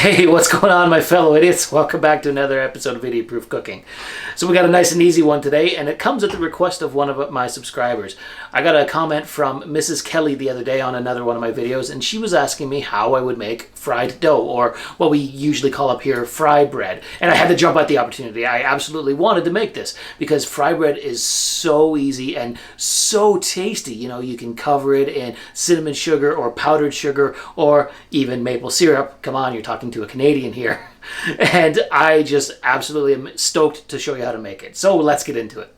Hey, what's going on, my fellow idiots? Welcome back to another episode of Idiot Proof Cooking. So we got a nice and easy one today, and it comes at the request of one of my subscribers. I got a comment from Mrs. Kelly the other day on another one of my videos, and she was asking me how I would make fried dough, or what we usually call up here fry bread. And I had to jump at the opportunity. I absolutely wanted to make this because fry bread is so easy and so tasty. You know, you can cover it in cinnamon sugar or powdered sugar or even maple syrup. Come on, you're talking to a Canadian here. And I just absolutely am stoked to show you how to make it. So let's get into it.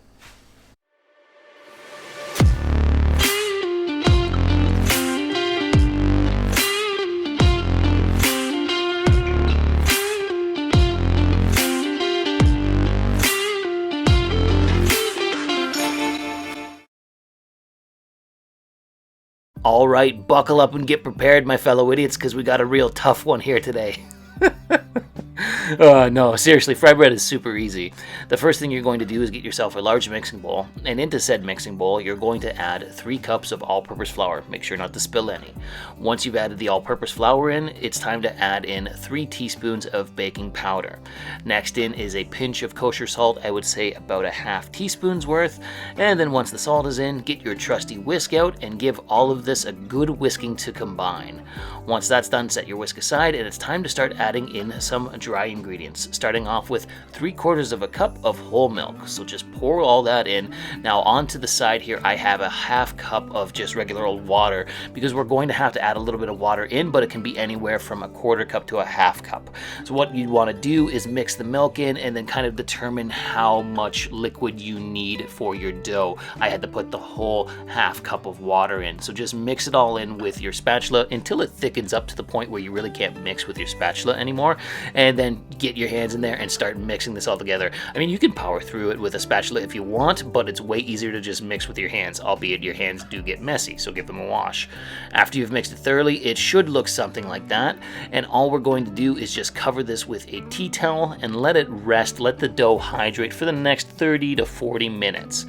All right, buckle up and get prepared, my fellow idiots, because we got a real tough one here today. No, seriously, fry bread is super easy. The first thing you're going to do is get yourself a large mixing bowl, and into said mixing bowl, you're going to add 3 cups of all-purpose flour. Make sure not to spill any. Once you've added the all-purpose flour in, it's time to add in 3 teaspoons of baking powder. Next in is a pinch of kosher salt, I would say about a half teaspoon's worth, and then once the salt is in, get your trusty whisk out and give all of this a good whisking to combine. Once that's done, set your whisk aside, and it's time to start adding in some dry ingredients, starting off with 3/4 of a cup of whole milk. So just pour all that in. Now onto the side here, I have a half cup of just regular old water because we're going to have to add a little bit of water in, but it can be anywhere from a 1/4 cup to a half cup. So what you want to do is mix the milk in and then kind of determine how much liquid you need for your dough. I had to put the whole half cup of water in. So just mix it all in with your spatula until it thickens up to the point where you really can't mix with your spatula anymore, and then get your hands in there and start mixing this all together. I mean, you can power through it with a spatula if you want, but it's way easier to just mix with your hands, albeit your hands do get messy, so give them a wash. After you've mixed it thoroughly, it should look something like that, and all we're going to do is just cover this with a tea towel and let it rest, let the dough hydrate for the next 30 to 40 minutes.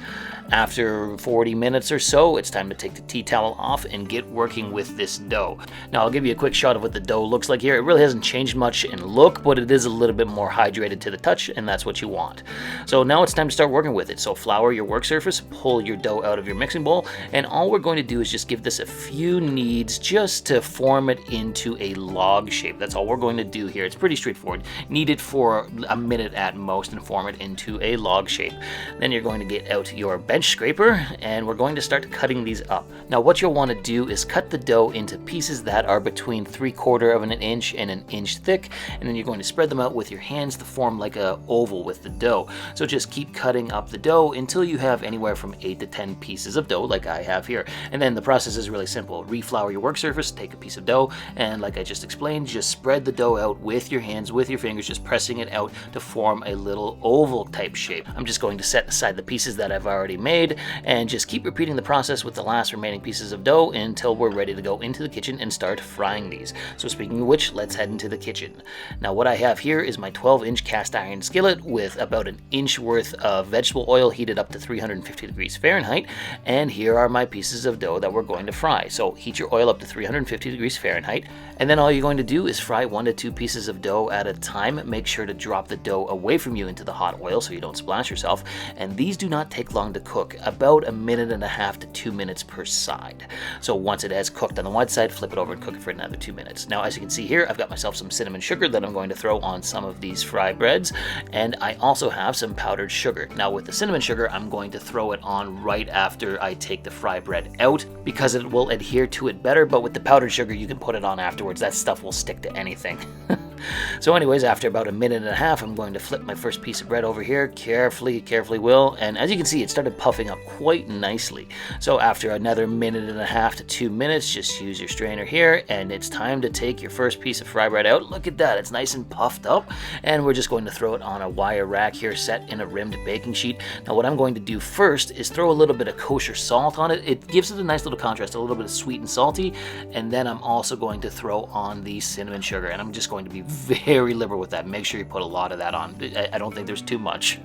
After 40 minutes or so, it's time to take the tea towel off and get working with this dough. Now, I'll give you a quick shot of what the dough looks like here. It really hasn't changed much in look, but it is a little bit more hydrated to the touch, and that's what you want. So now it's time to start working with it. So flour your work surface, pull your dough out of your mixing bowl, and all we're going to do is just give this a few kneads just to form it into a log shape. That's all we're going to do here. It's pretty straightforward. Knead it for a minute at most and form it into a log shape. Then you're going to get out your bench scraper, and we're going to start cutting these up. Now what you'll want to do is cut the dough into pieces that are between 3/4 of an inch and an inch thick, and then you're going to spread them out with your hands to form like a oval with the dough. So just keep cutting up the dough until you have anywhere from 8 to 10 pieces of dough like I have here. And then the process is really simple. Reflour your work surface, take a piece of dough, and like I just explained, just spread the dough out with your hands, with your fingers, just pressing it out to form a little oval type shape. I'm just going to set aside the pieces that I've already made and just keep repeating the process with the last remaining pieces of dough until we're ready to go into the kitchen and start frying these. So speaking of which, let's head into the kitchen. Now what I have here is my 12-inch cast iron skillet with about an inch worth of vegetable oil heated up to 350 degrees Fahrenheit, and here are my pieces of dough that we're going to fry. So heat your oil up to 350 degrees Fahrenheit, and then all you're going to do is fry 1 to 2 pieces of dough at a time. Make sure to drop the dough away from you into the hot oil so you don't splash yourself, and these do not take long to cook, about 1.5 minutes to 2 minutes per side. So once it has cooked on the one side, flip it over and cook it for another 2 minutes. Now as you can see here, I've got myself some cinnamon sugar that I'm going to throw on some of these fry breads, and I also have some powdered sugar. Now with the cinnamon sugar, I'm going to throw it on right after I take the fry bread out because it will adhere to it better, but with the powdered sugar you can put it on afterwards. That stuff will stick to anything. So anyways, after about 1.5 minutes, I'm going to flip my first piece of bread over here, carefully will, and as you can see, it started puffing up quite nicely. So after another 1.5 minutes to 2 minutes, just use your strainer here, and it's time to take your first piece of fry bread out. Look at that, it's nice and puffed up, and we're just going to throw it on a wire rack here set in a rimmed baking sheet. Now what I'm going to do first is throw a little bit of kosher salt on it. It gives it a nice little contrast, a little bit of sweet and salty, and then I'm also going to throw on the cinnamon sugar, and I'm just going to be very liberal with that. Make sure you put a lot of that on. I don't think there's too much.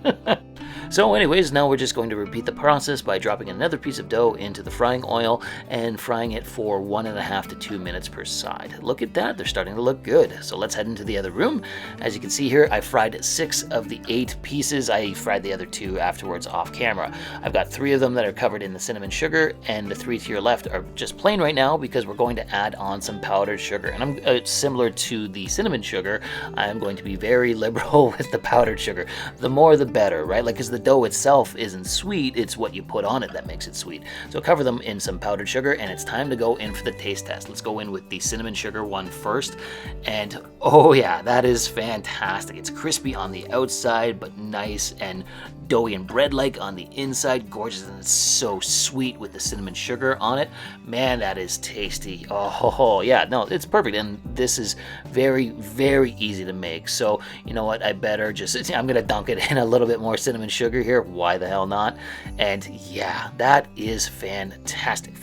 So anyways, now we're just going to repeat the process by dropping another piece of dough into the frying oil and frying it for 1.5 to 2 minutes per side. Look at that, they're starting to look good. So let's head into the other room. As you can see here, I fried 6 of the 8 pieces. I fried the other 2 afterwards off camera. I've got 3 of them that are covered in the cinnamon sugar, and the 3 to your left are just plain right now because we're going to add on some powdered sugar. And I'm similar to the cinnamon sugar, I'm going to be very liberal with the powdered sugar. The more the better, right? Like, because the dough itself isn't sweet, it's what you put on it that makes it sweet. So cover them in some powdered sugar, and it's time to go in for the taste test. Let's go in with the cinnamon sugar one first. And oh yeah, that is fantastic. It's crispy on the outside, but nice and doughy and bread-like on the inside. Gorgeous, and it's so sweet with the cinnamon sugar on it. Man, that is tasty. Oh yeah, no, it's perfect. And this is very, very easy to make. So you know what, I better just, I'm gonna dunk it in a little bit more cinnamon sugar here. Why the hell not? And yeah, that is fantastic.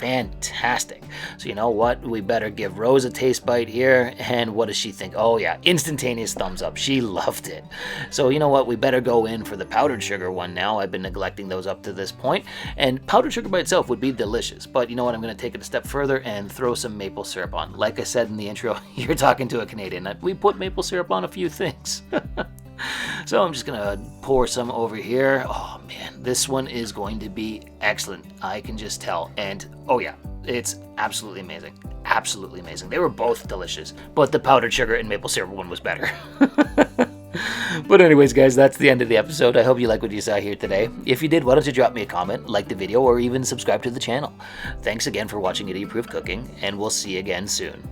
So you know what, we better give Rose a taste bite here. And what does she think? Oh yeah, instantaneous thumbs up. She loved it. So you know what, we better go in for the powdered sugar one now. I've been neglecting those up to this point, and powdered sugar by itself would be delicious, but you know what, I'm going to take it a step further and throw some maple syrup on. Like I said in the intro, you're talking to a Canadian. We put maple syrup on a few things. So I'm just gonna pour some over here. Oh man, this one is going to be excellent, I can just tell. And oh yeah, it's absolutely amazing. Absolutely amazing. They were both delicious, but the powdered sugar and maple syrup one was better. But anyways, guys, that's the end of the episode. I hope you like what you saw here today. If you did, why don't you drop me a comment, like the video, or even subscribe to the channel. Thanks again for watching Idiot Proof Cooking, and we'll see you again soon.